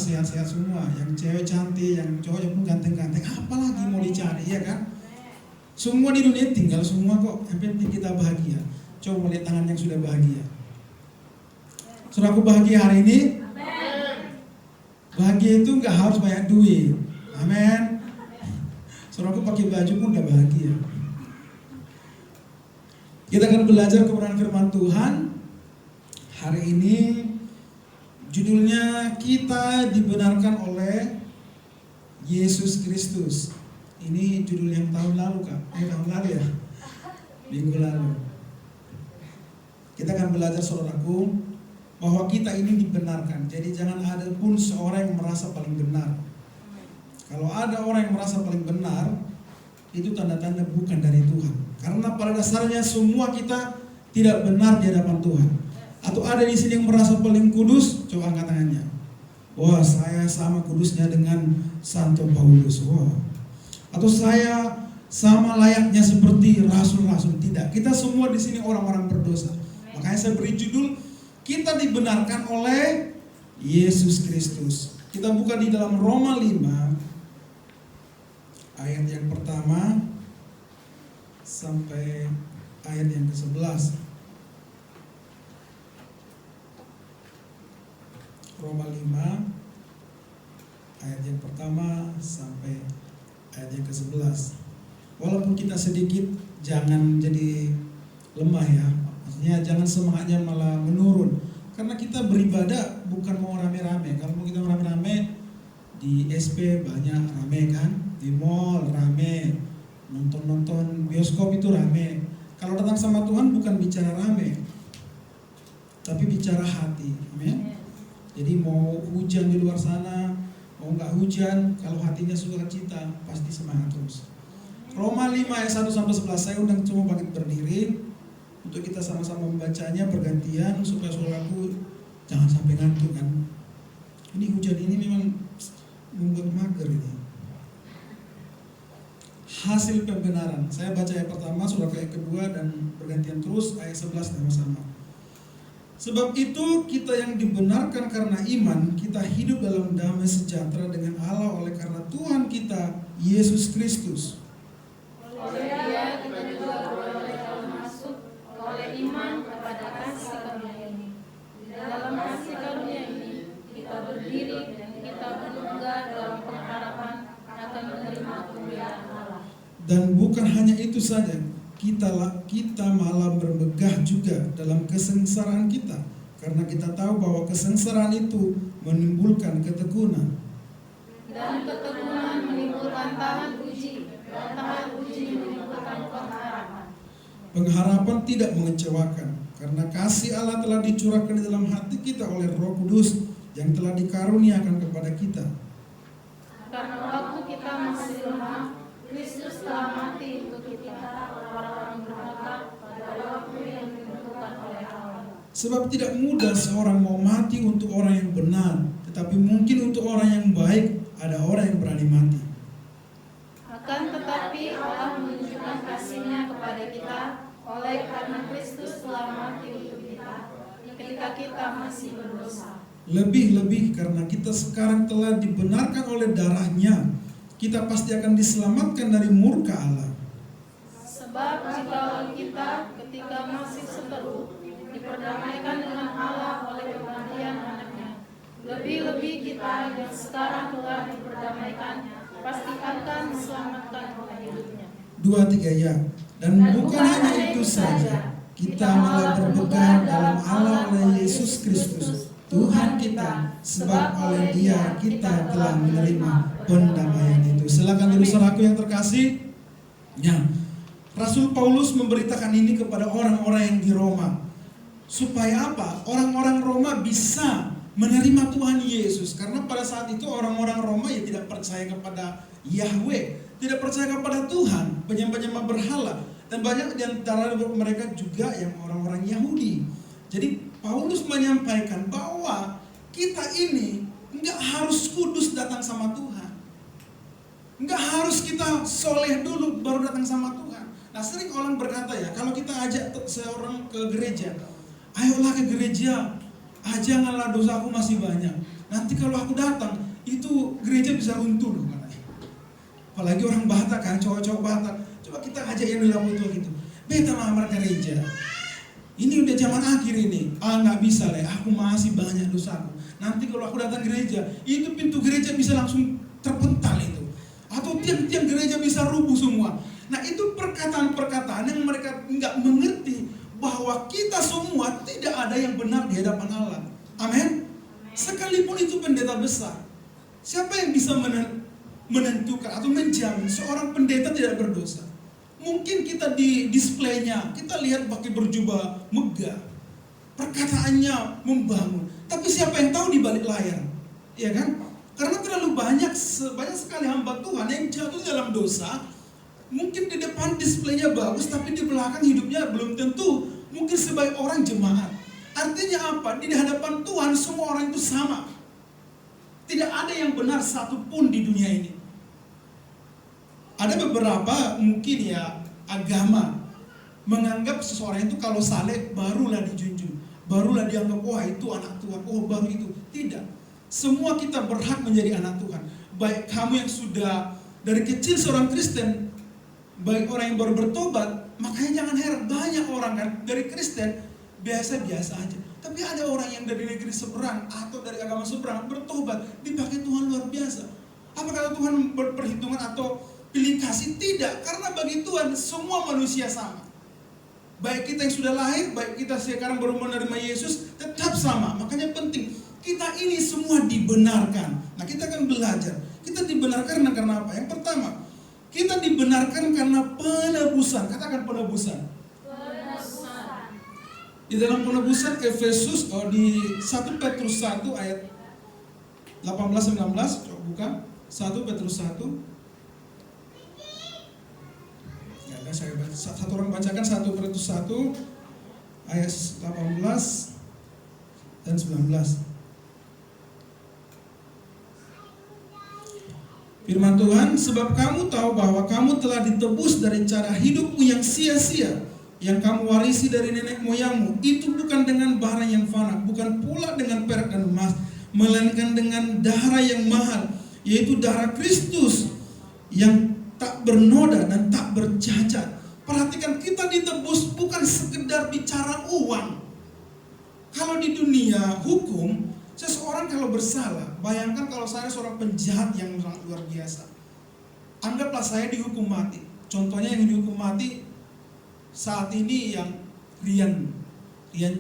sehat-sehat semua, yang cewek cantik, yang cowok pun ganteng-ganteng, apalagi mau dicari, ya kan? Semua di dunia tinggal semua kok, yang penting kita bahagia. Coba melihat tangan yang sudah bahagia. Saudaraku bahagia hari ini? Bahagia itu nggak harus banyak duit, amin. Saudaraku pakai baju pun udah bahagia. Kita akan belajar kebenaran firman Tuhan hari ini. Judulnya kita dibenarkan oleh Yesus Kristus. Ini judul yang tahun lalu Kak, tahun lalu ya, minggu lalu. Kita akan belajar saudaraku bahwa kita ini dibenarkan. Jadi jangan ada pun seorang yang merasa paling benar. Kalau ada orang yang merasa paling benar, itu tanda-tanda bukan dari Tuhan. Karena pada dasarnya semua kita tidak benar di hadapan Tuhan. Atau ada di sini yang merasa paling kudus, coba angkat tangannya. Wah, saya sama kudusnya dengan Santo Paulus. Wah. Atau saya sama layaknya seperti rasul-rasul. Tidak, kita semua di sini orang-orang berdosa. Makanya saya beri judul, kita dibenarkan oleh Yesus Kristus. Kita buka di dalam Roma 5 ayat yang pertama sampai ayat yang ke-11. Roma 5 ayat yang pertama sampai ayat yang ke-11. Walaupun kita sedikit, jangan jadi lemah ya. Maksudnya jangan semangatnya malah menurun. Karena kita beribadah bukan mau rame-rame. Kalau mau kita rame-rame, di SP banyak rame kan, di mall rame, nonton bioskop itu rame. Kalau datang sama Tuhan bukan bicara rame, tapi bicara hati. Amin. Jadi mau hujan di luar sana, mau nggak hujan, kalau hatinya sukacita, pasti semangat terus. Roma 5 ayat 1 sampai 11, saya undang semua bangkit berdiri untuk kita sama-sama membacanya bergantian supaya saudaraku jangan sampai ngantuk kan. Ini hujan ini memang membuat mager ini. Hasil pembenaran. Saya baca ayat pertama, saudara ayat kedua dan bergantian terus ayat 11 sama-sama. Sebab itu kita yang dibenarkan karena iman, kita hidup dalam damai sejahtera dengan Allah oleh karena Tuhan kita Yesus Kristus. Oleh Dia kita juga beroleh dalam masuk oleh iman kepada kasih karunia ini. Di dalam kasih karunia ini kita berdiri dan kita berlungga dalam pengharapan akan menerima kemuliaan Allah. Dan bukan hanya itu saja, kita malah bermegah juga dalam kesengsaraan kita, karena kita tahu bahwa kesengsaraan itu menimbulkan ketekunan. Dan ketekunan menimbulkan tahan uji, dan tahan uji menimbulkan pengharapan. Pengharapan tidak mengecewakan, karena kasih Allah telah dicurahkan di dalam hati kita oleh Roh Kudus yang telah dikaruniakan kepada kita. Karena waktu kita masih lemah, Kristus telah mati untuk kita, orang-orang berhak pada waktu yang ditentukan oleh Allah. Sebab tidak mudah seorang mau mati untuk orang yang benar, tetapi mungkin untuk orang yang baik ada orang yang berani mati. Akan tetapi Allah menunjukkan kasih-Nya kepada kita oleh karena Kristus telah mati untuk kita ketika kita masih berdosa. Lebih-lebih karena kita sekarang telah dibenarkan oleh darah-Nya, kita pasti akan diselamatkan dari murka Allah. Sebab jikalau kita ketika masih seteru diperdamaikan dengan Allah oleh kematian anaknya, lebih-lebih kita yang sekarang telah diperdamaikan pasti akan diselamatkan oleh hidupnya. 2-3 ya. Dan bukan hanya itu saja, kita malah berpegang dalam Allah oleh Yesus Kristus Tuhan kita, sebab oleh Dia kita telah menerima pendamaian itu. Silakan dulu saudaraku yang terkasih. Ya, Rasul Paulus memberitakan ini kepada orang-orang yang di Roma. Supaya apa? Orang-orang Roma bisa menerima Tuhan Yesus. Karena pada saat itu orang-orang Roma ya tidak percaya kepada Yahweh, tidak percaya kepada Tuhan, penyembah-penyembah berhala. Dan banyak di antara mereka juga yang orang-orang Yahudi. Jadi Paulus menyampaikan bahwa kita ini enggak harus kudus datang sama Tuhan. Enggak harus kita soleh dulu baru datang sama Tuhan. Nah sering orang berkata ya, kalau kita ajak seorang ke gereja, ayolah ke gereja, janganlah dosaku masih banyak. Nanti kalau aku datang, itu gereja bisa runtuh loh katanya. Apalagi orang Batak kan, cowok-cowok Batak. Coba kita ajak yang di lampu tua gitu. Beta melamar gereja. Ini udah zaman akhir ini. Nggak bisa lah, aku masih banyak dosaku. Nanti kalau aku datang gereja, itu pintu gereja bisa langsung terpental itu. Atau tiang-tiang gereja bisa rubuh semua. Nah itu perkataan-perkataan yang mereka nggak mengerti bahwa kita semua tidak ada yang benar di hadapan Allah. Amin. Sekalipun itu pendeta besar, siapa yang bisa menentukan atau menjamin seorang pendeta tidak berdosa? Mungkin kita di displaynya, kita lihat pakai berjubah megah, perkataannya membangun. Tapi siapa yang tahu di balik layar? Ya kan? Karena terlalu banyak sekali hamba Tuhan yang jatuh dalam dosa. Mungkin di depan displaynya bagus, tapi di belakang hidupnya belum tentu mungkin sebaik orang jemaat. Artinya apa? Di hadapan Tuhan semua orang itu sama. Tidak ada yang benar satupun di dunia ini. Ada beberapa mungkin ya agama menganggap seseorang itu kalau saleh barulah dijunjung, barulah dianggap wah itu anak Tuhan, oh baru itu. Tidak. Semua kita berhak menjadi anak Tuhan. Baik kamu yang sudah dari kecil seorang Kristen, baik orang yang baru bertobat. Makanya jangan heran banyak orang kan dari Kristen biasa-biasa aja. Tapi ada orang yang dari negeri seberang atau dari agama seberang bertobat, dipakai Tuhan luar biasa. Apa kata Tuhan berperhitungan atau pilih kasih? Tidak, karena bagi Tuhan semua manusia sama. Baik kita yang sudah lahir, baik kita sekarang baru menerima Yesus, tetap sama. Makanya penting, kita ini semua dibenarkan. Nah kita akan belajar, kita dibenarkan karena apa? Yang pertama, kita dibenarkan karena penebusan. Katakan penebusan. Di dalam penebusan Efesus, di 1 Petrus 1 ayat 18-19, coba buka 1 Petrus 1. Satu orang bacakan 1 Petrus 1 ayat 18 dan 19. Firman Tuhan, sebab kamu tahu bahwa kamu telah ditebus dari cara hidupmu yang sia-sia, yang kamu warisi dari nenek moyangmu. Itu bukan dengan barang yang fana, bukan pula dengan perak dan emas, melainkan dengan darah yang mahal, yaitu darah Kristus yang tak bernoda dan tak bercacat. Perhatikan, kita ditebus bukan sekedar bicara uang. Kalau di dunia hukum, seseorang kalau bersalah, bayangkan kalau saya seorang penjahat yang sangat luar biasa. Anggaplah saya dihukum mati. Contohnya yang dihukum mati saat ini yang Rian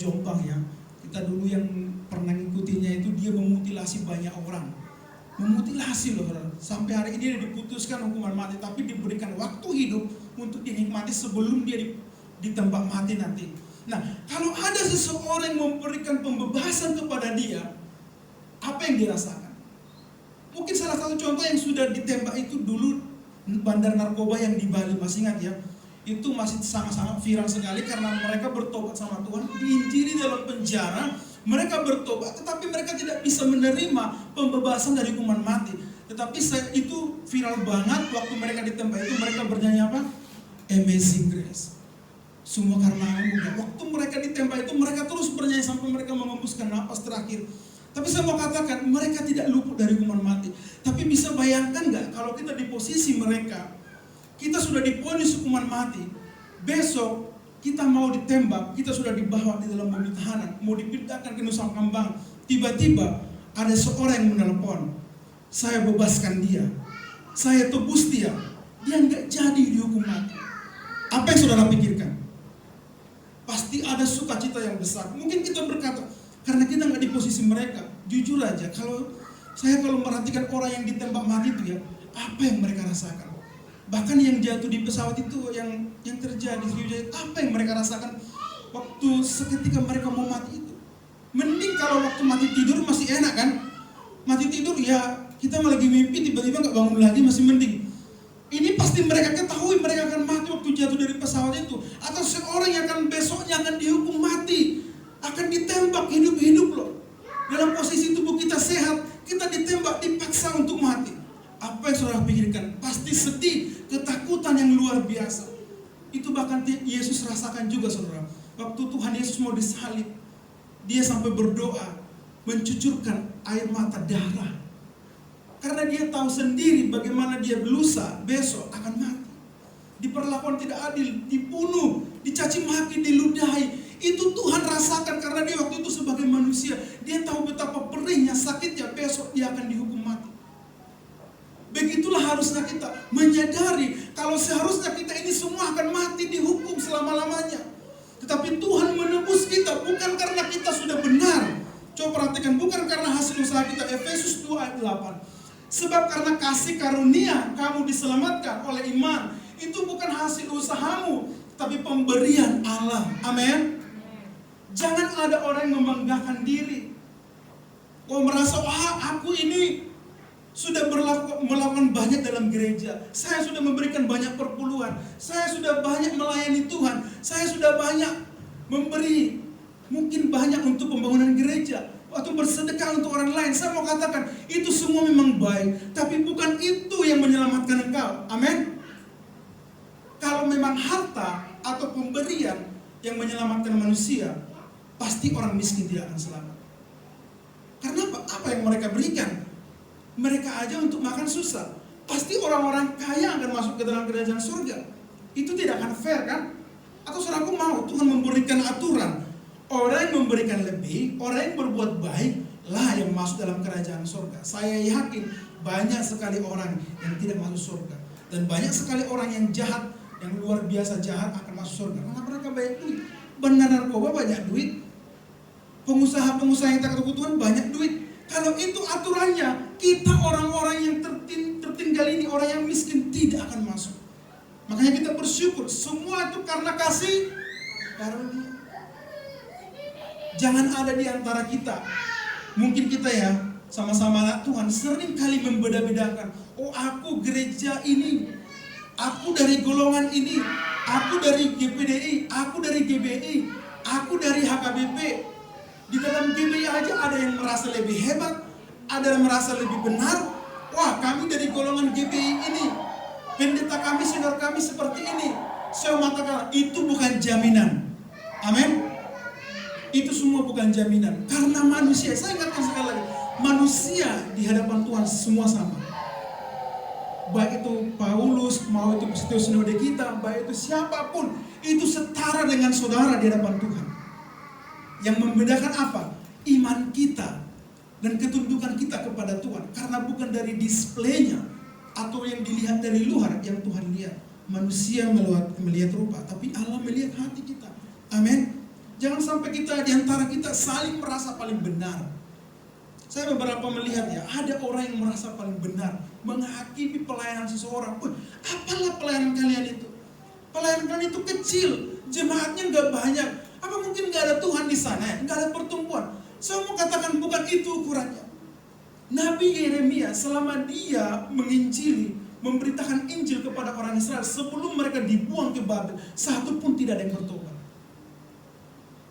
Jombang ya. Kita dulu yang pernah ngikutinya itu, dia memutilasi banyak orang. Memutilasi loh, sampai hari ini dia diputuskan hukuman mati, tapi diberikan waktu hidup untuk dinikmati sebelum dia ditembak mati nanti. Nah, kalau ada seseorang yang memberikan pembebasan kepada dia, apa yang dirasakan? Mungkin salah satu contoh yang sudah ditembak itu dulu bandar narkoba yang di Bali, masih ingat ya? Itu masih sangat-sangat viral sekali karena mereka bertobat sama Tuhan, diinjili dalam penjara. Mereka bertobat, tetapi mereka tidak bisa menerima pembebasan dari hukuman mati. Tetapi itu viral banget waktu mereka ditembak itu, mereka bernyanyi apa? Amazing Grace. Semua karena anugerah. Waktu mereka ditembak itu, mereka terus bernyanyi sampai mereka mengembuskan napas terakhir. Tapi saya mau katakan, mereka tidak luput dari hukuman mati. Tapi bisa bayangkan nggak kalau kita di posisi mereka, kita sudah divonis hukuman mati, besok kita mau ditembak, kita sudah dibawa di dalam mobil tahanan, mau dipindahkan ke Nusa Kambang. Tiba-tiba ada seorang yang menelpon, saya bebaskan dia, saya tebus dia nggak jadi dihukum mati. Apa yang saudara pikirkan? Pasti ada sukacita yang besar. Mungkin kita berkata, karena kita nggak di posisi mereka. Jujur aja, kalau merhatikan orang yang ditembak mati itu ya, apa yang mereka rasakan? Bahkan yang jatuh di pesawat itu, yang terjadi, apa yang mereka rasakan waktu seketika mereka mau mati itu? Mending kalau waktu mati tidur masih enak kan? Mati tidur ya kita lagi mimpi tiba-tiba nggak bangun lagi, masih mending. Ini pasti mereka ketahui mereka akan mati waktu jatuh dari pesawat itu. Atau seorang yang akan besoknya akan dihukum mati, akan ditembak hidup-hidup loh. Dalam posisi tubuh kita sehat, kita ditembak, dipaksa untuk mati. Apa yang saudara pikirkan? Pasti sedih, ketakutan yang luar biasa. Itu bahkan Yesus rasakan juga saudara. Waktu Tuhan Yesus mau disalib, dia sampai berdoa, mencucurkan air mata darah. Karena dia tahu sendiri bagaimana dia lusa besok akan mati. Diperlakukan tidak adil, dibunuh, dicaci maki, diludahi. Itu Tuhan rasakan karena dia waktu itu sebagai manusia. Dia tahu betapa perihnya, sakitnya, besok dia akan dihukum mati. Begitulah harusnya kita menyadari kalau seharusnya kita ini semua akan mati dihukum selama-lamanya. Tetapi Tuhan menebus kita bukan karena kita sudah benar. Coba perhatikan, bukan karena hasil usaha kita. Efesus 2 ayat 8. Sebab karena kasih karunia kamu diselamatkan oleh iman. Itu bukan hasil usahamu, tapi pemberian Allah. Amin. Jangan ada orang yang membanggakan diri. Kau merasa, aku ini sudah melakukan banyak dalam gereja. Saya sudah memberikan banyak perpuluhan. Saya sudah banyak melayani Tuhan. Saya sudah banyak memberi, mungkin banyak untuk pembangunan gereja atau bersedekah untuk orang lain. Saya mau katakan, itu semua memang baik, tapi bukan itu yang menyelamatkan engkau. Amin. Kalau memang harta atau pemberian yang menyelamatkan manusia, pasti orang miskin tidak akan selamat. Karena apa yang mereka berikan? Mereka aja untuk makan susah. Pasti orang-orang kaya akan masuk ke dalam kerajaan surga. Itu tidak akan fair kan? Atau saudaraku mau Tuhan memberikan aturan, orang yang memberikan lebih, orang yang berbuat baik lah yang masuk dalam kerajaan surga. Saya yakin banyak sekali orang yang tidak masuk surga, dan banyak sekali orang yang jahat, yang luar biasa jahat akan masuk surga karena mereka banyak duit. Benar narkoba banyak duit, pengusaha-pengusaha yang tak kebutuhan banyak duit. Kalau itu aturannya, kita orang-orang yang tertinggal ini, orang yang miskin tidak akan masuk. Makanya kita bersyukur, semua itu karena kasih karunia. Jangan ada di antara kita, mungkin kita ya sama-sama anak Tuhan sering kali membeda-bedakan. Oh, aku gereja ini, aku dari golongan ini, aku dari GPDI, aku dari GBI, aku dari HKBP. Di dalam GBI aja ada yang merasa lebih hebat, ada yang merasa lebih benar. Wah, kami dari golongan GBI ini, pendeta kami, senior kami seperti ini. Saya mengatakan itu bukan jaminan. Amin. Itu semua bukan jaminan. Karena manusia, saya ingatkan sekali lagi, manusia di hadapan Tuhan semua sama. Baik itu Paulus, mau itu Petrus sinode kita, baik itu siapapun, itu setara dengan saudara di hadapan Tuhan. Yang membedakan apa? Iman kita dan ketundukan kita kepada Tuhan. Karena bukan dari displaynya atau yang dilihat dari luar yang Tuhan lihat. Manusia melihat rupa, tapi Allah melihat hati kita. Amin. Jangan sampai kita di antara kita saling merasa paling benar. Saya beberapa melihat ya, ada orang yang merasa paling benar menghakimi pelayanan seseorang. Apalah pelayanan kalian itu? Pelayanan kalian itu kecil, jemaatnya nggak banyak. Apa mungkin nggak ada Tuhan di sana? Nggak ada pertumbuhan? Saya mau katakan bukan itu ukurannya. Nabi Yeremia selama dia menginjili, memberitakan Injil kepada orang Israel sebelum mereka dibuang ke Babel, satu pun tidak ada yang bertobat.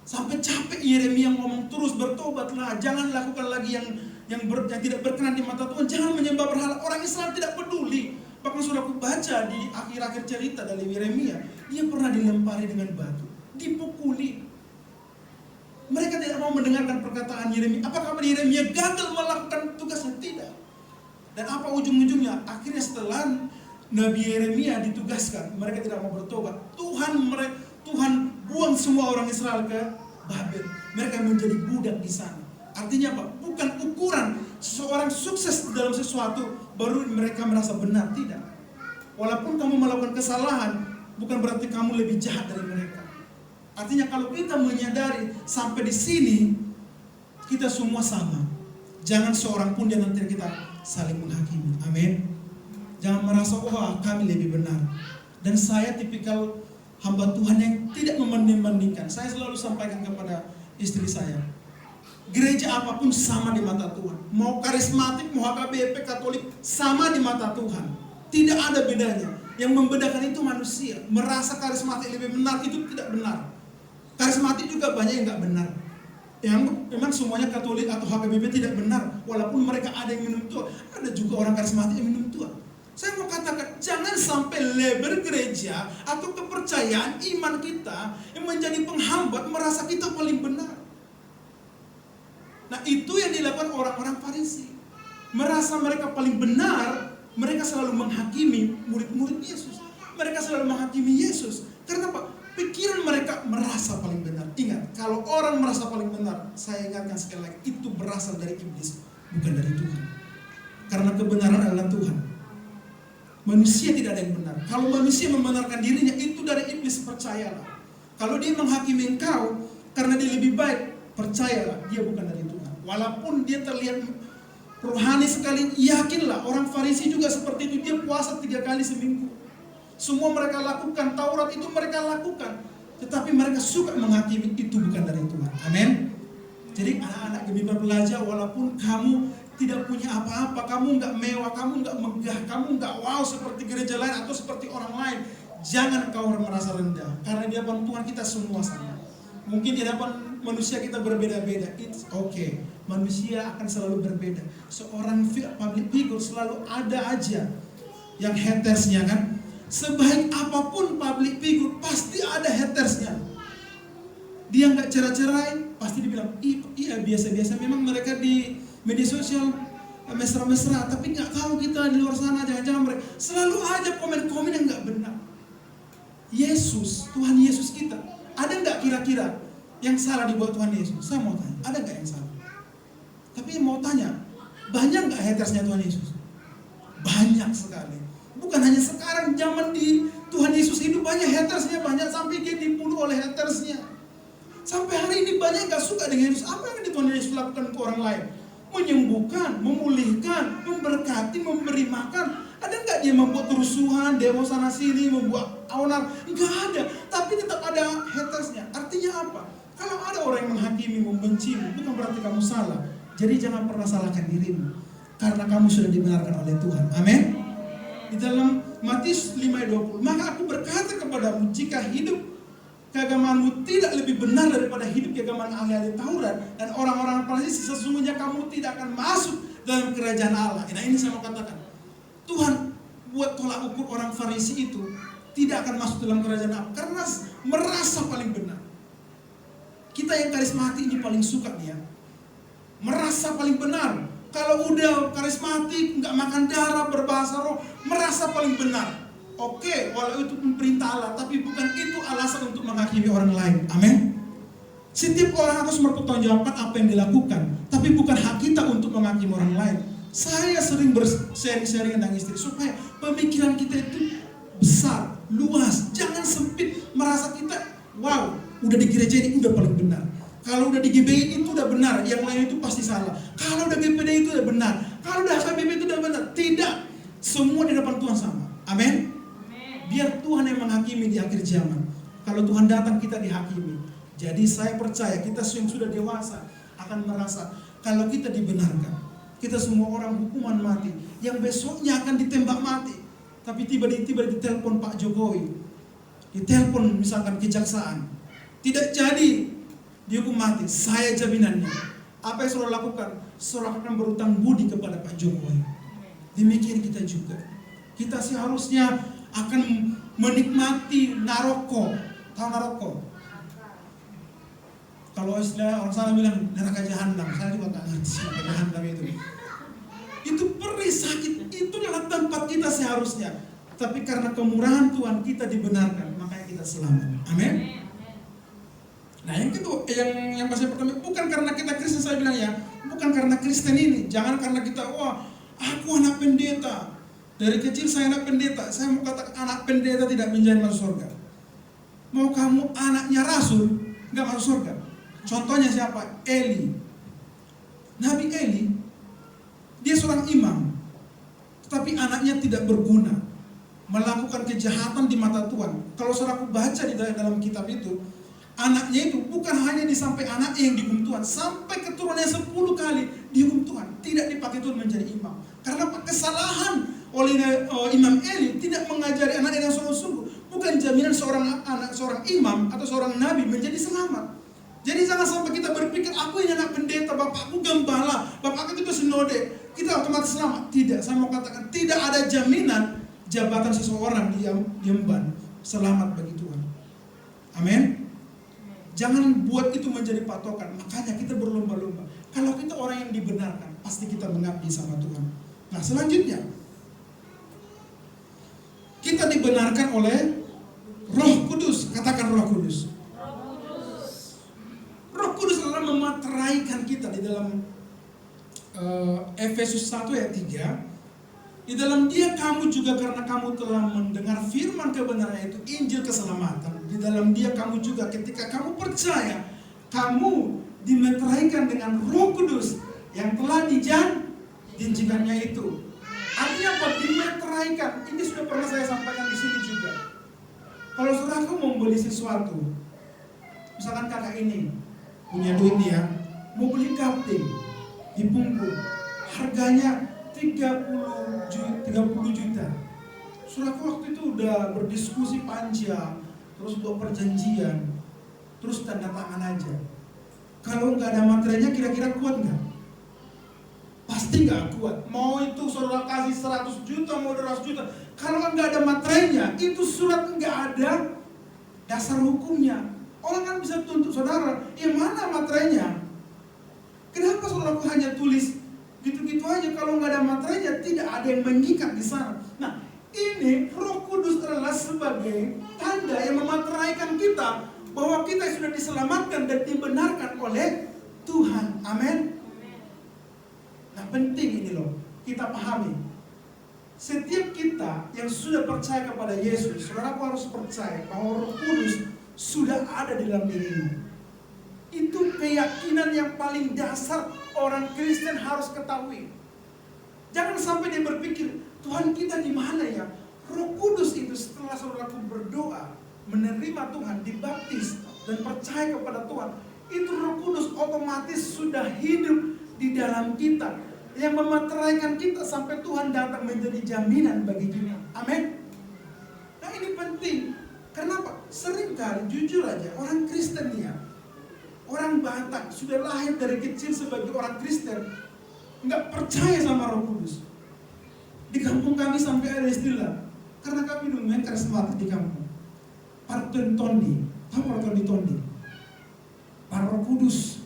Sampai capek Yeremia ngomong terus, bertobatlah, jangan lakukan lagi yang tidak berkenan di mata Tuhan, jangan menyembah berhala. Orang Israel tidak peduli. Bahkan sudah aku baca di akhir-akhir cerita dari Yeremia, dia pernah dilempari dengan batu, dipukuli. Mereka tidak mau mendengarkan perkataan Yeremia. Apakah Yeremia gagal melakukan tugasnya? Tidak. Dan apa ujung-ujungnya? Akhirnya setelah Nabi Yeremia ditugaskan, mereka tidak mau bertobat. Tuhan buang semua orang Israel ke Babel. Mereka menjadi budak di sana. Artinya apa? Bukan ukuran seseorang sukses dalam sesuatu baru mereka merasa benar. Tidak. Walaupun kamu melakukan kesalahan, bukan berarti kamu lebih jahat dari mereka. Artinya kalau kita menyadari sampai di sini, kita semua sama. Jangan seorang pun di antara kita saling menghakimi. Amin. Jangan merasa, wah kami lebih benar. Dan saya tipikal hamba Tuhan yang tidak membanding-bandingkan. Saya selalu sampaikan kepada istri saya, gereja apapun sama di mata Tuhan. Mau karismatik, mau HKBP, Katolik, sama di mata Tuhan. Tidak ada bedanya. Yang membedakan itu manusia. Merasa karismatik lebih benar, itu tidak benar. Karismatik juga banyak yang tidak benar. Yang memang semuanya Katolik atau HKBP tidak benar. Walaupun mereka ada yang minum tua, ada juga orang karismatik yang minum tua. Saya mau katakan, jangan sampai label gereja atau kepercayaan iman kita yang menjadi penghambat merasa kita paling benar. Nah, itu yang dilakukan orang-orang Farisi. Merasa mereka paling benar, mereka selalu menghakimi murid-murid Yesus. Mereka selalu menghakimi Yesus. Karena apa? Pikiran mereka merasa paling benar. Ingat, kalau orang merasa paling benar, saya ingatkan sekali lagi, itu berasal dari iblis, bukan dari Tuhan. Karena kebenaran adalah Tuhan. Manusia tidak ada yang benar. Kalau manusia membenarkan dirinya, itu dari iblis, percayalah. Kalau dia menghakimi engkau karena dia lebih baik, percayalah, dia bukan dari Tuhan. Walaupun dia terlihat rohani sekali, yakinlah, orang Farisi juga seperti itu. Dia puasa 3 kali seminggu. Semua mereka lakukan, Taurat itu mereka lakukan. Tetapi mereka suka menghakimi, itu bukan dari Tuhan. Amin. Jadi anak-anak gembira belajar, walaupun kamu tidak punya apa-apa, kamu nggak mewah, kamu nggak megah, kamu nggak wow seperti gereja lain atau seperti orang lain, jangan kau merasa rendah. Karena di hadapan Tuhan kita semua sama. Mungkin di hadapan manusia kita berbeda-beda, it's okay. Manusia akan selalu berbeda. Seorang public figure selalu ada aja yang hatersnya kan. Sebaik apapun public figure, pasti ada hatersnya. Dia nggak cerai-cerai, pasti dibilang, iya biasa-biasa. Memang mereka di media sosial mesra-mesra, tapi nggak tahu kita di luar sana, jangan-jangan mereka selalu aja komen-komen yang nggak benar. Yesus, Tuhan Yesus kita, ada nggak kira-kira yang salah dibuat Tuhan Yesus? Saya mau tanya, ada nggak yang salah? Tapi mau tanya, banyak nggak hatersnya Tuhan Yesus? Banyak sekali. Bukan hanya sekarang, zaman di Tuhan Yesus hidup banyak hatersnya, banyak sampai dia dibunuh oleh hatersnya. Sampai hari ini banyak gak suka dengan Yesus. Apa yang Tuhan Yesus lakukan ke orang lain? Menyembuhkan, memulihkan, memberkati, memberi makan. Ada gak dia membuat kerusuhan, demo sana sini, membuat onar? Enggak ada, tapi tetap ada hatersnya. Artinya apa? Kalau ada orang yang menghakimi, membencimu, bukan berarti kamu salah. Jadi jangan pernah salahkan dirimu, karena kamu sudah dibenarkan oleh Tuhan. Amin. Di dalam Matius 5:20, maka aku berkata kepadamu, jika hidup keagamaanmu tidak lebih benar daripada hidup keagamaan ahli-ahli Taurat dan orang-orang Farisi, sesungguhnya kamu tidak akan masuk dalam kerajaan Allah. Nah, ini saya mau katakan, Tuhan buat tolak ukur orang Farisi itu tidak akan masuk dalam kerajaan Allah karena merasa paling benar. Kita yang karismatik ini paling suka nih ya, merasa paling benar. Kalau udah karismatik, nggak makan darah, berbahasa roh, merasa paling benar. Oke, walau itu perintah Allah, tapi bukan itu alasan untuk menghakimi orang lain. Amin. Setiap orang harus mempertanggungjawabkan apa yang dilakukan, tapi bukan hak kita untuk menghakimi orang lain. Saya sering bersharing-sharing dengan istri supaya pemikiran kita itu besar, luas, jangan sempit. Merasa kita, wow, udah di gereja ini udah paling benar. Kalau udah di GBI itu udah benar, yang lain itu pasti salah. Kalau udah GPD itu udah benar, kalau udah HKBP itu udah benar. Tidak, semua di depan Tuhan sama. Amin. Biar Tuhan yang menghakimi di akhir zaman. Kalau Tuhan datang, kita dihakimi. Jadi saya percaya kita yang sudah dewasa akan merasa kalau kita dibenarkan, kita semua orang hukuman mati, yang besoknya akan ditembak mati. Tapi tiba-tiba ditelepon Pak Jokowi, ditelepon misalkan kejaksaan, tidak jadi dihukum mati, saya jaminannya. Apa yang saudara lakukan? Saudara akan berutang budi kepada Pak Jokowi. Demikian kita juga. Kita seharusnya akan menikmati naroko. Tahu naroko? Kalau istilah orang sana bilang neraka jahanam, saya juga tak ngerti neraka jahanam itu. Itu perih, sakit, itu adalah tempat kita seharusnya. Tapi karena kemurahan Tuhan kita dibenarkan, makanya kita selamat. Amin. Nah, yang kedua, yang pasal pertama, bukan karena kita Kristen, saya bilang ya, bukan karena Kristen ini. Jangan karena kita, wah, aku anak pendeta. Dari kecil saya anak pendeta. Saya mau katakan anak pendeta tidak menjadi masuk surga. Mau kamu anaknya rasul, nggak masuk surga. Contohnya siapa? Eli. Nabi Eli, dia seorang imam, tetapi anaknya tidak berguna, melakukan kejahatan di mata Tuhan. Kalau saudara baca di dalam kitab itu, anaknya itu bukan hanya sampai anaknya yang dihukum Tuhan, sampai keturunannya 10 kali dihukum Tuhan, tidak dipakai Tuhan menjadi imam. Karena kesalahan oleh Imam Eli tidak mengajari anaknya dengan sungguh-sungguh. Bukan jaminan seorang anak, seorang imam atau seorang nabi menjadi selamat. Jadi jangan sampai kita berpikir, aku ini anak pendeta, bapakku gembala, bapakku itu sinode, kita otomatis selamat. Tidak, saya mau katakan, tidak ada jaminan jabatan seseorang diemban selamat bagi Tuhan. Amin. Jangan buat itu menjadi patokan. Makanya kita berlomba-lomba. Kalau kita orang yang dibenarkan, pasti kita mengabdi sama Tuhan. Nah, selanjutnya kita dibenarkan oleh Roh Kudus. Katakan Roh Kudus. Roh Kudus adalah memateraikan kita di dalam Efesus 1 ayat 3. Di dalam Dia kamu juga, karena kamu telah mendengar firman kebenaran, yaitu Injil keselamatan. Di dalam Dia kamu juga, ketika kamu percaya, kamu dimeteraikan dengan Roh Kudus yang telah dijanjikannya itu. Artinya apa? Dimeteraikan. Ini sudah pernah saya sampaikan di sini juga. Kalau saudara mau beli sesuatu, misalkan kakak ini punya duit dia, mau beli kapling dipungkur, harganya 30 juta. Saudaraku waktu itu udah berdiskusi panjang, terus buat perjanjian, terus tanda tangan aja. Kalau nggak ada materinya, kira-kira kuat nggak? Pasti nggak kuat. Mau itu saudara kasih 100 juta, mau 200 juta, kalau nggak ada materinya, itu surat nggak ada dasar hukumnya. Orang kan bisa tuntut saudara, mana materinya? Kenapa saudaraku hanya tulis gitu-gitu aja? Kalau nggak ada materinya, tidak ada yang mengikat di sana. Nah, ini Roh Kudus adalah sebagai tanda yang memateraikan kita bahwa kita sudah diselamatkan dan dibenarkan oleh Tuhan. Amin. Nah, penting ini loh, kita pahami. Setiap kita yang sudah percaya kepada Yesus, saudaraku harus percaya bahwa Roh Kudus sudah ada di dalam dirimu. Itu keyakinan yang paling dasar orang Kristen harus ketahui. Jangan sampai dia berpikir, Tuhan kita di mana ya? Roh Kudus itu setelah saudaraku berdoa, menerima Tuhan, dibaptis dan percaya kepada Tuhan, itu Roh Kudus otomatis sudah hidup di dalam kita, yang memateraikan kita sampai Tuhan datang menjadi jaminan bagi kita. Amin. Nah, ini penting. Kenapa? Seringkali jujur aja orang Kristen ya, orang Batak sudah lahir dari kecil sebagai orang Kristen, nggak percaya sama Roh Kudus. Di kampung kami sampai ada istilah, karena kami dulu main karismatik di kampung, Partun Tondi. Tahu Partun Tondi? Para Roh Kudus.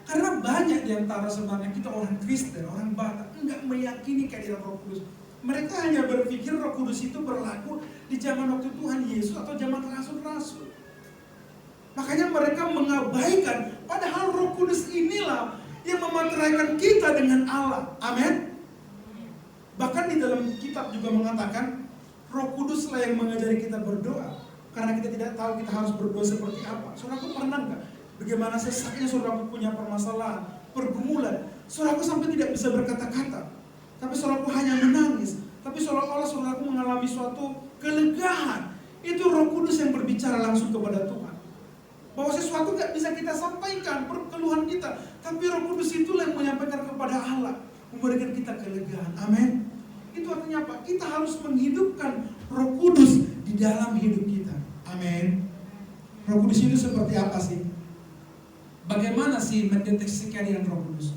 Karena banyak di antara sebenarnya kita orang Kristen, orang Batak, nggak meyakini kehadiran Roh Kudus. Mereka hanya berpikir Roh Kudus itu berlaku di zaman waktu Tuhan Yesus atau zaman rasul-rasul. Makanya mereka mengabaikan, padahal Roh Kudus inilah yang memateraikan kita dengan Allah. Amin. Bahkan di dalam kitab juga mengatakan, Roh Kudus lah yang mengajari kita berdoa. Karena kita tidak tahu kita harus berdoa seperti apa. Saudaraku pernah nggak? Bagaimana sesaknya saudaraku punya permasalahan, pergumulan. Saudaraku sampai tidak bisa berkata-kata. Tapi saudaraku hanya menangis. Tapi seolah-olah saudaraku mengalami suatu kelegaan. Itu Roh Kudus yang berbicara langsung kepada Tuhan. Bahwa sesuatu nggak bisa kita sampaikan, perkeluhan kita. Tapi Roh Kudus itulah yang menyampaikan kepada Allah. Memberikan kita kelegaan. Amin. Itu artinya apa? Kita harus menghidupkan Roh Kudus di dalam hidup kita. Amin. Roh Kudus itu seperti apa sih? Bagaimana sih mendeteksi kehadiran Roh Kudus?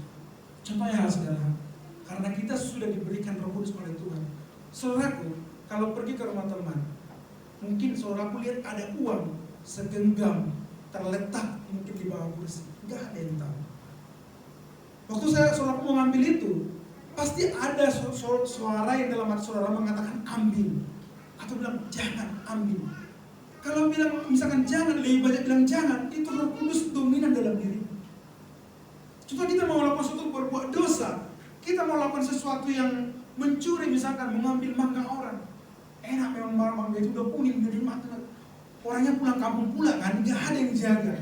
Contohnya saudara, karena kita sudah diberikan Roh Kudus oleh Tuhan. Saudaraku, kalau pergi ke rumah teman, mungkin saudaraku lihat ada uang segenggam terletak mungkin di bawah kursi, nggak ada yang tahu. Waktu saudaraku mau ngambil itu, pasti ada suara yang dalam hati saudara mengatakan ambil, atau bilang jangan ambil. Kalau bilang misalkan jangan, lebih banyak bilang jangan, itu Roh Kudus dominan dalam diri. Contoh kita mau melakukan sesuatu berbuat dosa, kita mau lakukan sesuatu yang mencuri, misalkan mengambil mangga orang. Enak memang mangga itu udah kuning, udah dimakan. Orangnya pulang kampung pula kan, nggak ada yang jaga.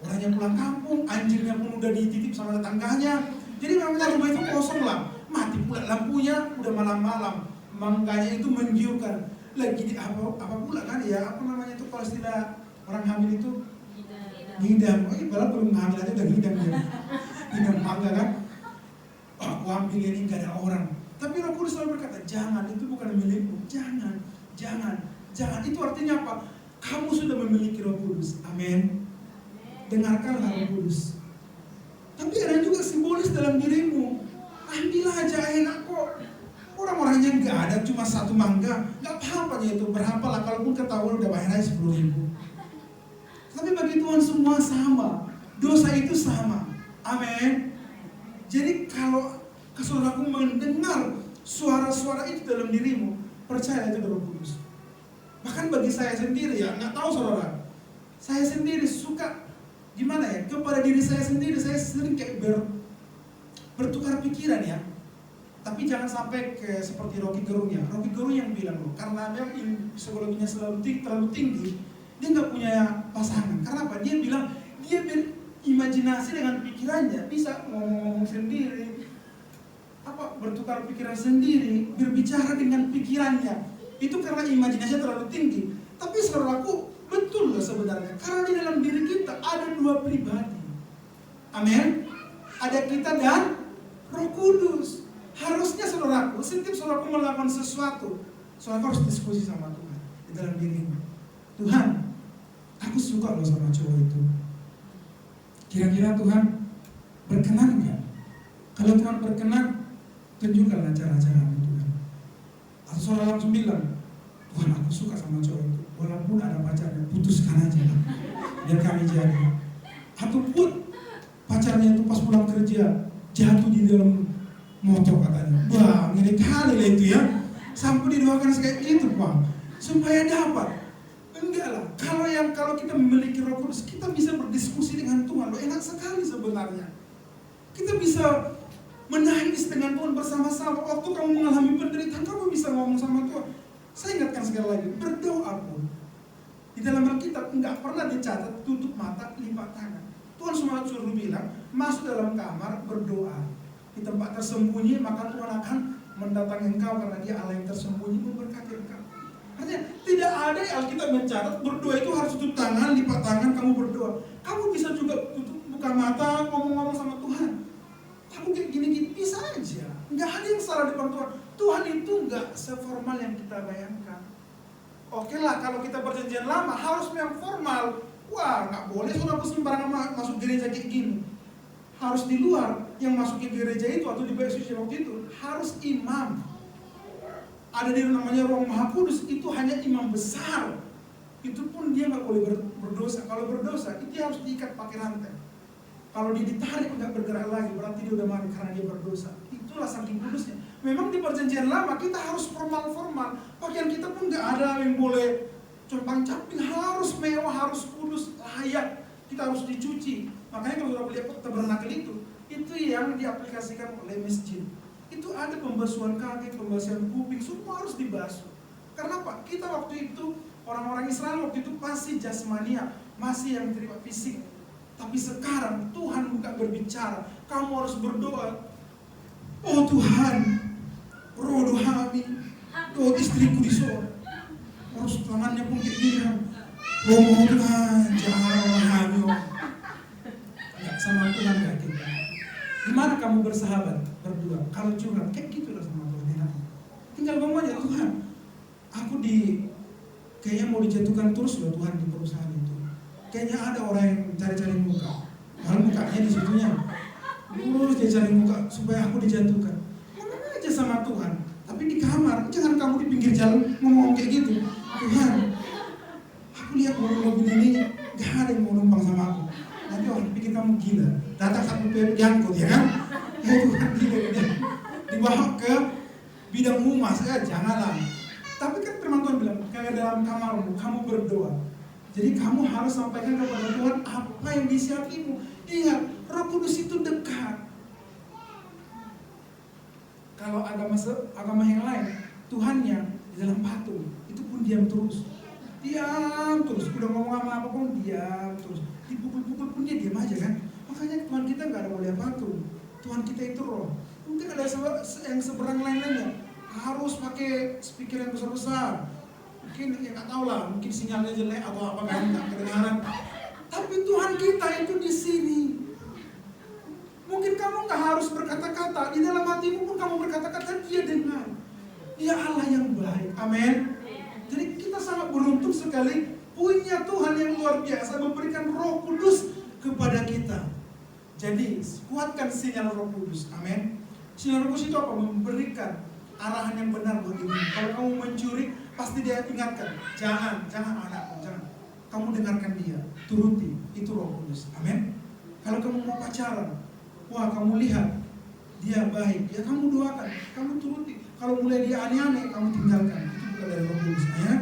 Orangnya pulang kampung, anjingnya pun udah dititip sama tetangganya. Jadi memang rumah itu kosong lah, mati pula lampunya, udah malam-malam. Mangganya itu menggiurkan. Lagi di apa pula kan ya, apa namanya itu kalau istilah orang hamil itu ngidam. Oh, padahal belum hamil aja udah ngidam ya. Ngidam mangga kan. Oh, aku ambil ini gak ada orang. Tapi Roh Kudus selalu berkata, jangan, itu bukan milikmu. Jangan. Itu artinya apa? Kamu sudah memiliki Roh Kudus. Amin. Dengarkanlah Roh Kudus. Tapi ada juga simbolis dalam dirimu. Ambil aja, enak kok. Orang-orangnya nggak ada, cuma satu mangga, nggak apa-apa itu, berapa lah, kalaupun ketahuan udah bayar aja 10.000. Tapi bagi Tuhan semua sama, dosa itu sama. Amin. Jadi kalau saudaraku mendengar suara-suara itu dalam dirimu, percaya itu Roh Kudus. Bahkan bagi saya sendiri ya, nggak tahu saudara, saya sendiri suka gimana ya, kepada diri saya sendiri, saya sering kayak bertukar pikiran ya. Tapi jangan sampai seperti Rocky Gerung ya. Rocky Gerung yang bilang loh, karena memang psikologinya terlalu tinggi, dia nggak punya pasangan. Karena apa? Dia bilang dia berimajinasi dengan pikirannya, bisa ngomong sendiri, bertukar pikiran sendiri, berbicara dengan pikirannya. Itu karena imajinasinya terlalu tinggi. Tapi saudaraku, betul loh sebenarnya. Karena di dalam diri kita ada dua pribadi. Amin. Ada kita dan Roh Kudus. Harusnya saudaraku, setiap saudaraku melakukan sesuatu, saudaraku harus diskusi sama Tuhan di dalam dirimu. Tuhan, aku suka loh sama cowok itu. Kira-kira Tuhan berkenan nggak? Kalau Tuhan berkenan, tunjukkanlah cara-caramu Tuhan. Atau saudara langsung bilang, Tuhan aku suka sama cowok itu, walaupun ada pacarnya, putuskan aja, biar kami jadi. Ataupun pacarnya itu pas pulang kerja jatuh di dalam motor katanya, wah ngeri kali lah itu ya, sampai didoakan kayak gitu Pak, supaya dapat. Enggak lah, kalau kita memiliki Roh Kudus, kita bisa berdiskusi dengan Tuhan, loh enak sekali sebenarnya. Kita bisa menangis dengan Tuhan bersama-sama. Waktu kamu mengalami penderitaan, kamu bisa ngomong sama Tuhan. Saya ingatkan sekali lagi, berdoa pun di dalam Alkitab enggak pernah dicatat tutup mata, lipat tangan. Tuhan cuma suruh bilang, masuk dalam kamar, berdoa. Di tempat tersembunyi, maka Tuhan akan mendatangi engkau, karena Dia Allah yang tersembunyi memberkati engkau. Artinya tidak ada yang Alkitab mencatat berdoa itu harus tutup tangan, lipat tangan, kamu berdoa. Kamu bisa juga buka mata, ngomong-ngomong sama Tuhan. Kamu kayak gini-gini bisa aja. Nggak ada yang salah di depan Tuhan. Tuhan itu nggak seformal yang kita bayangkan. Oke lah, kalau kita perjanjian lama harus yang formal. Wah, nggak boleh saudara sembarangan masuk gereja kayak gini. Harus di luar. Yang masuk ke gereja itu atau di bait suci waktu itu harus imam. Ada di namanya Roh Maha Kudus, itu hanya imam besar. Itu pun dia nggak boleh berdosa. Kalau berdosa, itu dia harus diikat pakai rantai. Kalau dia ditarik nggak bergerak lagi, berarti dia udah mati karena dia berdosa. Itulah saking kudusnya. Memang di perjanjian lama kita harus formal-formal. Pakaian kita pun nggak ada yang boleh compang-camping, harus mewah, harus kudus, layak. Kita harus dicuci. Makanya kalau sudah lihat tabernakel itu yang diaplikasikan oleh masjid. Itu ada pembasuhan kaki, pembasuhan kuping, semua harus dibasuh. Karena apa? Kita waktu itu, orang-orang Israel waktu itu masih jasmania, masih yang terima fisik. Tapi sekarang Tuhan bukan berbicara, kamu harus berdoa. Oh Tuhan, roh kami, doa istriku di sorga. Harus tangannya pun kayak gini. Oh Tuhan, jangan kami. Ya, sama Tuhan gak kita. Gimana kamu bersahabat, berdua? Kalau curhat, kayak gitulah sama Tuhan. Tinggal ngomong aja, Tuhan, aku kayaknya mau dijatuhkan terus loh Tuhan di perusahaan itu. Kayaknya ada orang yang cari-cari muka. Malah mukanya di situnya. Terus dia cari muka supaya aku dijatuhkan. Ngomong aja sama Tuhan. Tapi di kamar, jangan kamu di pinggir jalan ngomong kayak gitu. Tuhan, aku lihat mobil ini gak ada yang mau numpang sama aku. Nanti orang pikir kamu gila. Datang satu diangkut ya kan? Ya Tuhan gila. Dibawa ke bidang humas, janganlah. Tapi kan firman Tuhan bilang, kayak dalam kamarmu, kamu berdoa. Jadi kamu harus sampaikan kepada Tuhan apa yang disiapimu. Ingat, Roh Kudus itu dekat. Kalau agama yang lain, Tuhannya di dalam patung, itu pun diam terus. Diam terus, udah ngomong apa pun diam terus. Dipukul-pukul pun dia diam aja kan. Makanya Tuhan kita nggak ada boleh patung. Tuhan kita itu roh. Mungkin ada yang seberang lain-lainnya. Harus pakai speaker yang besar-besar. Mungkin ya nggak tahu lah, mungkin sinyalnya jelek atau apa kan nggak kedengaran. Tapi Tuhan kita itu di sini. Mungkin kamu nggak harus berkata-kata, di dalam hatimu pun kamu berkata-kata, Dia dengar. Dia Allah yang baik, amin. Jadi kita sangat beruntung sekali punya Tuhan yang luar biasa memberikan Roh Kudus kepada kita. Jadi kuatkan sinyal Roh Kudus, amin. Sinyal Roh Kudus itu apa? Memberikan arahan yang benar buat dirimu. Kalau kamu mencuri, pasti Dia ingatkan, jangan anakku, jangan. Kamu dengarkan Dia, turuti, itu Roh Kudus, amin. Kalau kamu mau pacaran, wah kamu lihat dia baik, ya kamu doakan, kamu turuti. Kalau mulai dia aneh-aneh, kamu tinggalkan. Itu bukan dari Roh Kudus, ya.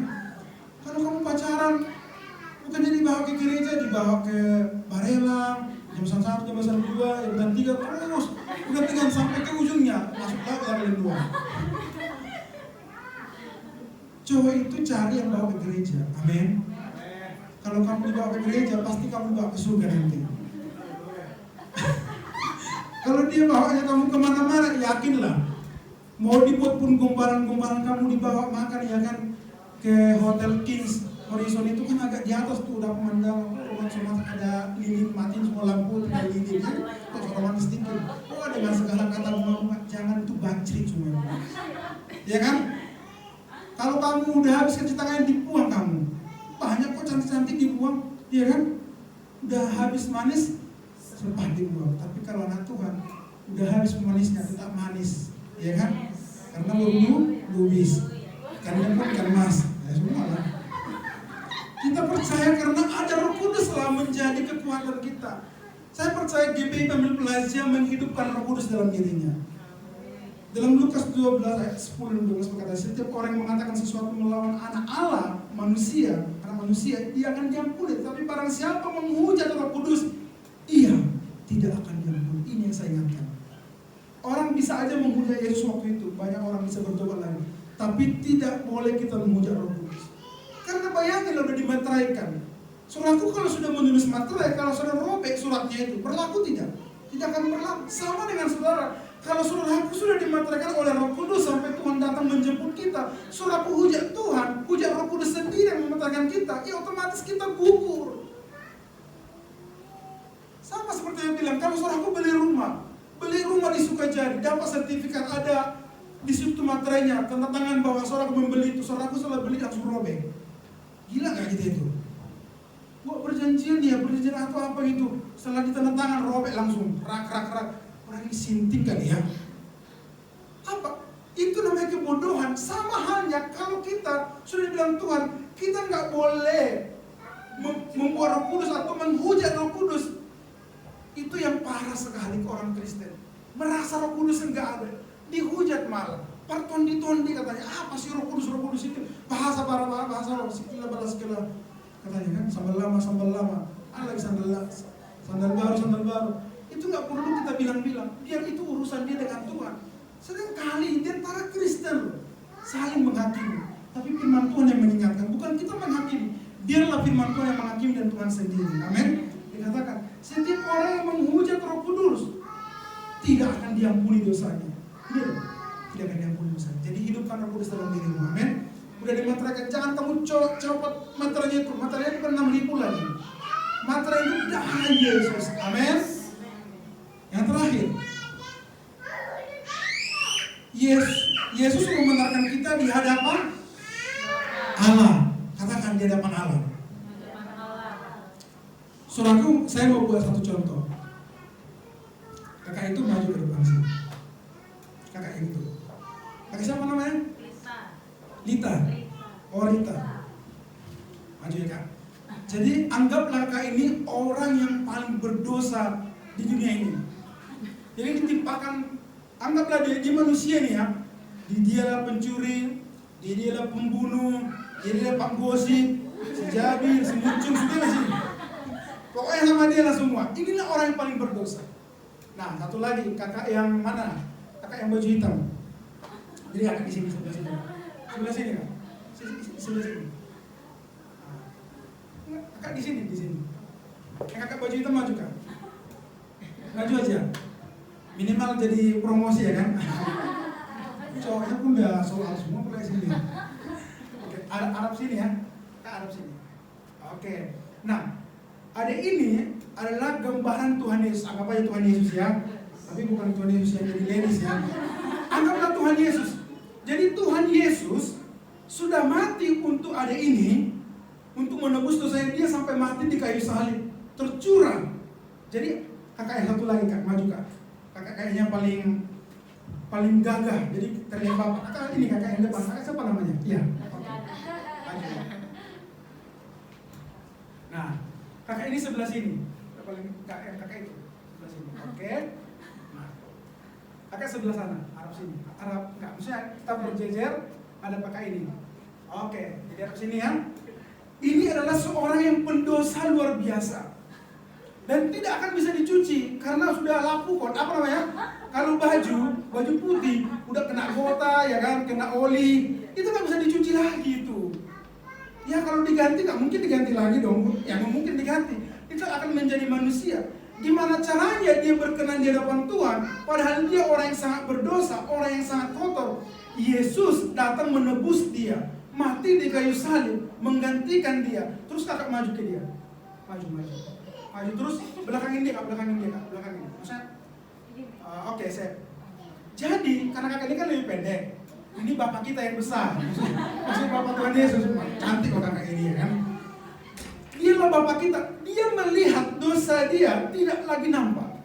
Kalau kamu pacaran, bukannya dibawa ke gereja, dibawa ke Barelang, jam 1, jam 2, jam 3, terus udah tinggal sampai ke ujungnya, masuk lagi jam 2. Cowok itu cari yang bawa ke gereja, amin. Kalau kamu dibawa ke gereja, pasti kamu bawa ke surga nanti. Kalau dia bawanya kamu kemana-mana, yakinlah. Mau dibuat pun gumparan-gumparan kamu dibawa makan, ya kan, ke Hotel Kings Horizon itu kan agak di atas tuh, udah pemandangan rumah semua, ada lilin, matiin semua lampu, tinggal lilin kan, terus romantis dikit. Oh, dengan segala kata bunga-bunga, jangan itu bacrik semua. Ya kan? Kalau kamu udah habis cuci tangan, dibuang kamu. Banyak kok cantik-cantik dibuang, ya kan? Udah habis manis, selepas dibuang. Tapi kalau anak Tuhan, udah habis manisnya tetap manis, ya kan? Karena lubis, karena pun ikan mas, ya semua lah. Kita percaya karena ada Roh Kudus telah menjadi kekuatan kita. Saya percaya GBI Pamil Pelasia menghidupkan Roh Kudus dalam dirinya. Dalam Lukas 12 ayat 10-12 berkata, setiap orang yang mengatakan sesuatu melawan anak Allah, manusia, dia akan diampuni. Tapi barang siapa menghujat Roh Kudus, ia tidak akan diampuni. Ini yang saya ingatkan. Orang bisa aja menghujat Yesus waktu itu, banyak orang bisa bertobat lagi. Tapi tidak boleh kita menghujat Roh Kudus. Karena bayangin udah dimateraikan. Saudaraku kalau sudah menulis materai, kalau saudara robek suratnya itu, berlaku tidak? Tidak akan berlaku. Sama dengan saudara. Kalau saudaraku sudah dimateraikan oleh Roh Kudus sampai Tuhan datang menjemput kita, saudaraku hujat Tuhan, hujat Roh Kudus sendiri yang memeteraikan kita, ya otomatis kita gugur. Sama seperti yang bilang, kalau saudaraku beli rumah di Sukajadi, dapat sertifikat, ada di situ materainya, tanda tangan bahwa saudaraku membeli itu, saudaraku setelah beli langsung robek. Gila gak kita itu? Gua perjanjian atau apa gitu, setelah ditandatangan robek langsung, rak. Orang ini sinting kali ya. Apa? Itu namanya kebodohan. Sama halnya kalau kita sudah bilang Tuhan, kita nggak boleh membuat Roh Kudus atau menghujat Roh Kudus. Itu yang parah sekali ke orang Kristen. Merasa Roh Kudus nggak ada, dihujat malah. Partondi-tondi katanya, apa sih Roh Kudus itu? Bahasa roh, sekilah balas sekilah. Katanya kan, sambal lama. Ada lagi sandal baru. Itu nggak perlu kita bilang-bilang. Biar itu urusan dia dengan Tuhan. Seringkali di antara Kristen saling menghakimi. Tapi firman Tuhan yang mengingatkan, bukan kita menghakimi. Biarlah firman Tuhan yang menghakimi dan Tuhan sendiri. Amin. Dikatakan, setiap orang yang menghujat Roh Kudus tidak akan diampuni dosanya. Tidak akan diampuni dosanya. Jadi hidupkan Roh Kudus dalam dirimu. Amin. Udah dimateraikan, jangan kamu copot materainya itu. Materainya itu kan 6.000 lagi. Materai itu darah Yesus. Amin. Yang terakhir, Yesus membenarkan kita di hadapan Allah. Katakan di hadapan Allah. Saudaraku, saya mau buat satu contoh. Kakak itu maju ke depan sini. Kakak itu. Kakak siapa namanya? Lita. Oh, Lita. Maju ya kak. Jadi anggaplah kakak ini orang yang paling berdosa di dunia ini. Jadi ditimpakan, anggaplah dia manusia nih ya. Dialah pencuri, dialah pembunuh, dialah penggosip, si Jabir, si Muncung, sudah sih. Pokoknya sama dia lah semua. Inilah orang yang paling berdosa. Nah, satu lagi, kakak yang mana? Kakak yang baju hitam. Jadi kakak di sini, sebelah sini. Sebelah sini kak. Sebelah sini. Kakak di sini. Kakak baju hitam maju kak. Maju aja. Minimal jadi promosi ya kan. Cowoknya pun udah soal semua mulai sini. Oke, Arab sini ya. Kak Arab sini. Oke. Nah, ada ini adalah gambaran Tuhan Yesus. Anggap aja Tuhan Yesus ya. Tapi bukan Tuhan Yesus yang jadi ladies ya. Anggaplah Tuhan Yesus. Jadi Tuhan Yesus sudah mati untuk ada ini, untuk menebus dosanya dia sampai mati di kayu salib, tercurah. Jadi kakak yang satu lagi kak, maju kak. Kakak kayaknya paling gagah. Jadi terlihat bapak. Kakak ini kakak yang depan. Kakak siapa namanya? Iya. Nah, kakak ini sebelah sini. Kakak itu sebelah sini. Oke. Agak sebelah sana, Arab sini. Arab enggak, maksudnya kita berjejer, ada pakai ini. Oke, jadi Arab sini ya. Ini adalah seorang yang pendosa luar biasa. Dan tidak akan bisa dicuci karena sudah lapu kok. Apa namanya? Kalau baju putih udah kena gota ya kan, kena oli, itu nggak bisa dicuci lagi itu. Ya kalau diganti nggak mungkin diganti lagi dong. Ya nggak mungkin diganti. Itu akan menjadi manusia. Gimana caranya dia berkenan di hadapan Tuhan? Padahal dia orang yang sangat berdosa, orang yang sangat kotor. Yesus datang menebus dia, mati di kayu salib, menggantikan dia. Terus kakak maju ke dia, maju terus belakangin dia kak. Maksudnya, oke, saya. Jadi karena kakak ini kan lebih pendek, ini bapak kita yang besar, maksudnya bapak Tuhan Yesus, cantik kok kakak ini ya kan. Dialah bapak kita, dia melihat dosa dia tidak lagi nampak.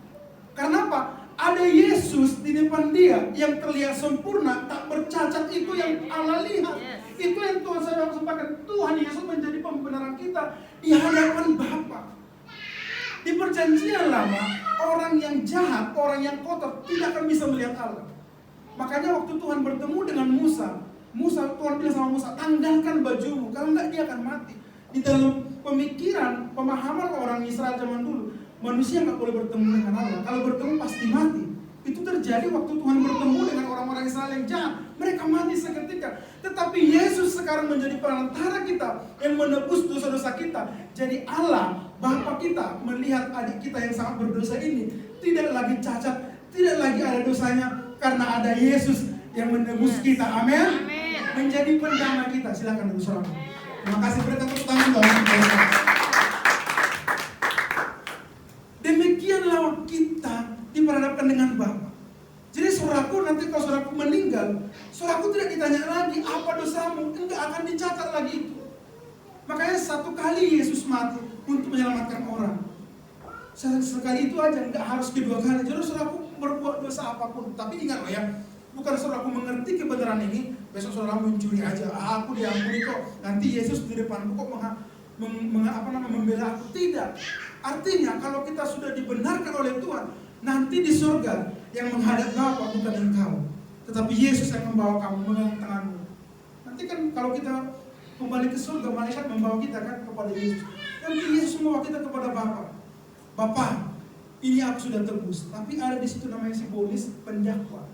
Karena apa? Ada Yesus di depan dia yang terlihat sempurna, tak bercacat, itu yang Allah lihat. Itu yang Tuhan saya sampaikan. Tuhan Yesus menjadi pembenaran kita di hadapan Bapa. Di perjanjian lama, orang yang jahat, orang yang kotor tidak akan bisa melihat Allah. Makanya waktu Tuhan bertemu dengan Musa, Tuhan bilang sama Musa, tanggalkan bajumu, kalau enggak dia akan mati. Di dalam pemikiran, pemahaman orang Israel zaman dulu, manusia nggak boleh bertemu dengan Allah. Kalau bertemu pasti mati. Itu terjadi waktu Tuhan bertemu dengan orang-orang Israel yang jahat. Mereka mati seketika. Tetapi Yesus sekarang menjadi perantara kita yang menebus dosa-dosa kita. Jadi Allah, Bapa kita, melihat adik kita yang sangat berdosa ini tidak lagi cacat, tidak lagi ada dosanya, karena ada Yesus yang menebus kita. Amin. Menjadi pendamai kita. Silakan dulu saudara. Terima kasih, berikan tepuk tangan Tuhan. Demikianlah kita diperhadapkan dengan Bapa. Jadi saudaraku, nanti kalau saudaraku meninggal, saudaraku tidak ditanya lagi apa dosamu, enggak akan dicatat lagi itu. Makanya satu kali Yesus mati untuk menyelamatkan orang. Sekali itu aja, enggak harus kedua kali. Jadi saudaraku berbuat dosa apapun, tapi ingat loh ya, bukan saudaraku mengerti kebenaran ini, besok saudara mencuri aja, aku diampuni kok, nanti Yesus di depanku kok membela aku. Tidak. Artinya kalau kita sudah dibenarkan oleh Tuhan, nanti di surga yang menghadap Bapa bukan engkau, tetapi Yesus yang membawa kamu, memegang tanganmu. Nanti kan kalau kita kembali ke surga, malaikat membawa kita kan kepada Yesus. Nanti Yesus membawa kita kepada Bapa. Bapa, ini aku sudah tebus, tapi ada di situ namanya simbolis pendakwa.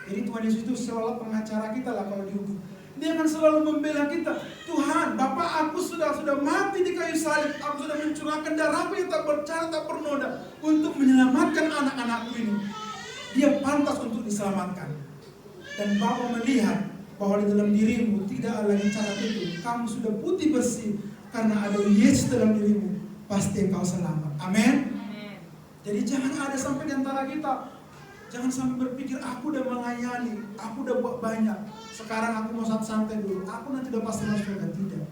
Jadi Tuhan Yesus itu selalu pengacara kita lah kalau dihukum. Dia akan selalu membela kita. Tuhan, Bapak, aku sudah mati di kayu salib. Aku sudah mencurahkan darahku yang tak bercacat, tak bernoda untuk menyelamatkan anak-anakku ini. Dia pantas untuk diselamatkan. Dan Bapak melihat bahwa di dalam dirimu tidak ada lagi cacat itu. Kamu sudah putih bersih karena ada Yesus dalam dirimu. Pasti engkau selamat. Amin. Jadi jangan ada sampai di antara kita, jangan sampai berpikir aku udah melayani, aku udah buat banyak, sekarang aku mau santai dulu, aku nanti udah pasti masuk surga. Tidak.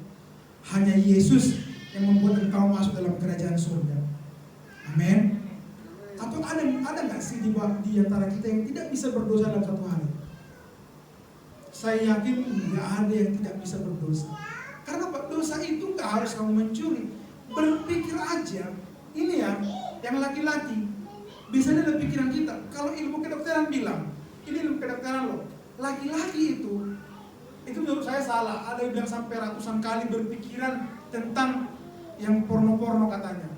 Hanya Yesus yang membuat engkau masuk dalam kerajaan surga. Amin. Atau ada nggak sih di antara kita yang tidak bisa berdosa dalam satu hari? Saya yakin nggak ada yang tidak bisa berdosa. Karena dosa itu nggak harus kamu mencuri. Berpikir aja, ini ya, yang laki-laki. Biasanya dalam pikiran kita, kalau ilmu kedokteran bilang, ini ilmu kedokteran loh, laki-laki itu menurut saya salah. Ada yang bilang sampai ratusan kali berpikiran tentang yang porno-porno katanya.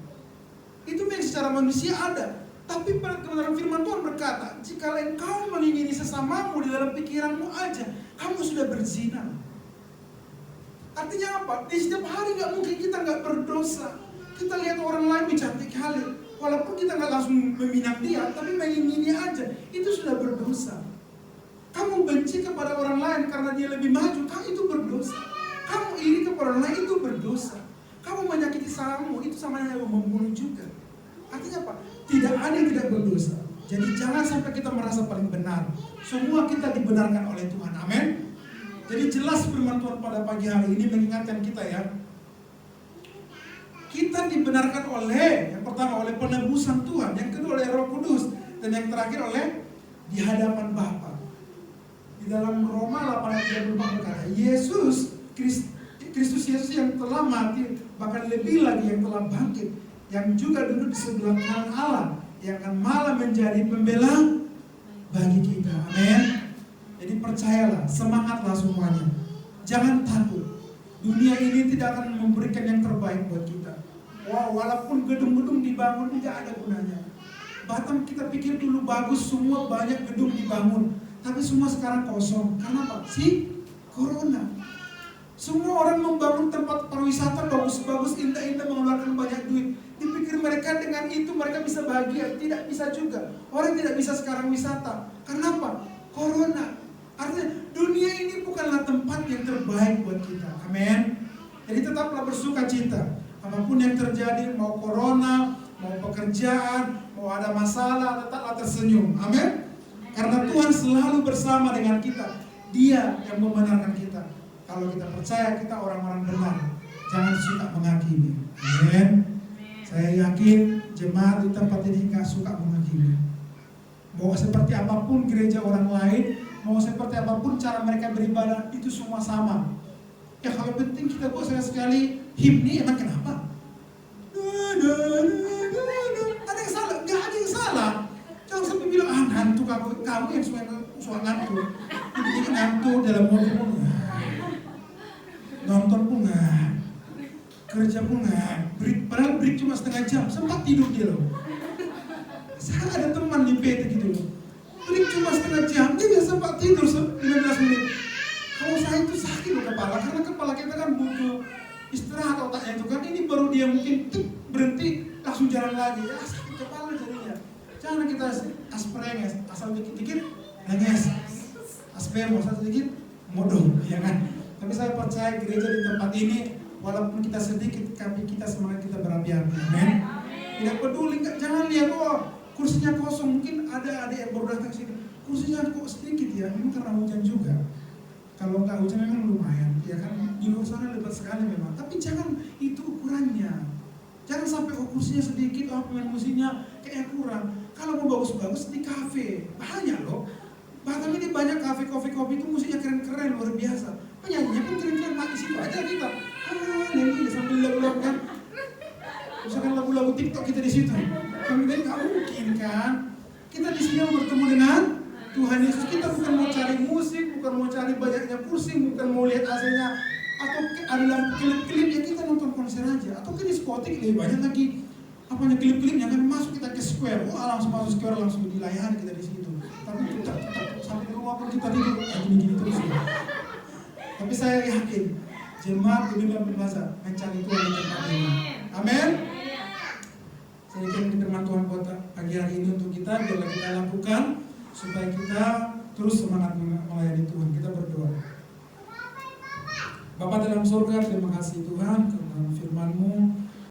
Itu memang secara manusia ada. Tapi kebenaran firman Tuhan berkata, jika engkau mengingini sesamamu di dalam pikiranmu aja, kamu sudah berzina. Artinya apa? Di setiap hari gak mungkin kita gak berdosa. Kita lihat orang lain cantik kali, walaupun kita nggak langsung meminang dia, tapi mengingini aja, itu sudah berdosa. Kamu benci kepada orang lain karena dia lebih maju, kamu itu berdosa. Kamu iri kepada orang lain, itu berdosa. Kamu menyakiti sahabatmu, itu sama dengan membunuh juga. Artinya apa? Tidak ada yang tidak berdosa. Jadi jangan sampai kita merasa paling benar. Semua kita dibenarkan oleh Tuhan. Amin. Jadi jelas firman Tuhan pada pagi hari ini mengingatkan kita ya. Kita dibenarkan oleh, yang pertama oleh penebusan Tuhan, yang kedua oleh Roh Kudus, dan yang terakhir oleh di hadapan Bapa. Di dalam Roma 8:34 berkata, Kristus Yesus yang telah mati, bahkan lebih lagi yang telah bangkit, yang juga duduk di sebelah kanan Allah, yang akan malah menjadi pembela bagi kita. Amin. Jadi percayalah, semangatlah semuanya. Jangan takut. Dunia ini tidak akan memberikan yang terbaik buat kita. Wow, walaupun gedung-gedung dibangun tidak ada gunanya. Batam kita pikir dulu bagus, semua banyak gedung dibangun, tapi semua sekarang kosong. Kenapa? Corona. Semua orang membangun tempat pariwisata bagus-bagus, indah-indah, mengeluarkan banyak duit. Dipikir mereka dengan itu mereka bisa bahagia. Tidak bisa juga. Orang tidak bisa sekarang wisata. Kenapa? Corona. Artinya dunia ini bukanlah tempat yang terbaik buat kita. Amin. Jadi tetaplah bersuka cita. Apapun yang terjadi, mau corona, mau pekerjaan, mau ada masalah, tetaplah tersenyum. Amin. Karena Tuhan selalu bersama dengan kita. Dia yang membenarkan kita. Kalau kita percaya kita orang-orang benar, jangan suka menghakimi. Amin. Saya yakin jemaat di tempat ini gak suka menghakimi. Mau seperti apapun gereja orang lain, mau seperti apapun cara mereka beribadah, itu semua sama. Ya kalau penting kita buat sekali himni, emang kenapa? Ada yang salah? Gak ada yang salah. Jangan sampai bilang, hantu kamu yang suka ngantuk. Jadi ngantuk dalam mobil pun nonton pun nggak, kerja pun nggak, padahal break cuma setengah jam, sempat tidur dia loh. Saya ada teman di PT gitu loh, break cuma setengah jam, dia bisa sempat tidur 15 menit. Kalau saya itu sakit loh kepala, karena kepala kita kan butuh istirahat otaknya itu kan, ini baru dia mungkin berhenti langsung jalan lagi, ya sakit kepala jadinya. Jangan kita asprenges, asal dikit-dikit nangis, asper asal sedikit modal, ya kan? Tapi saya percaya gereja di tempat ini, walaupun kita sedikit, tapi kita semangat kita berapi-api. Amin. Tidak peduli, jangan lihat kursinya kosong. Mungkin ada adik yang baru datang sini, kursinya kok sedikit ya, memang karena hujan juga. Kalau nggak hujan memang lumayan, ya kan? Di luar sana lebat sekali memang. Tapi jangan itu ukurannya. Jangan sampai kursinya sedikit, pemain musiknya kayak kurang. Kalau mau bagus-bagus di kafe, banyak loh. Bahkan ini banyak kafe kopi itu musiknya keren-keren, luar biasa. Penyanyinya pun keren-keren, di situ aja kita. Nyanyi sambil lagu-lagu kan. Misalkan lagu-lagu TikTok kita di situ. Kami nggak mungkin kan. Kita di sini mau bertemu dengan Tuhan Yesus. Kita bukan mau cari musik, bukan mau cari banyaknya kursi, bukan mau lihat AC-nya atau ada lampu klip-klip, ya kita nonton konser aja. Atau ke diskotik lebih banyak lagi. Apanya klip-klipnya kan masuk kita ke square. Wah, langsung masuk square, langsung dilayani kita di situ. Tapi tetap sampai di rumah pun kita tidur gini-gini terus ya. Tapi saya yakin jemaat Bidang Berbahasa mencari Tuhan di tempat ini. Amin. Saya yakin firman Tuhan buat pagi hari ini untuk kita, biarlah kita lakukan supaya kita terus semangat melayani Tuhan. Kita berdoa. Bapa dalam surga, terima kasih Tuhan.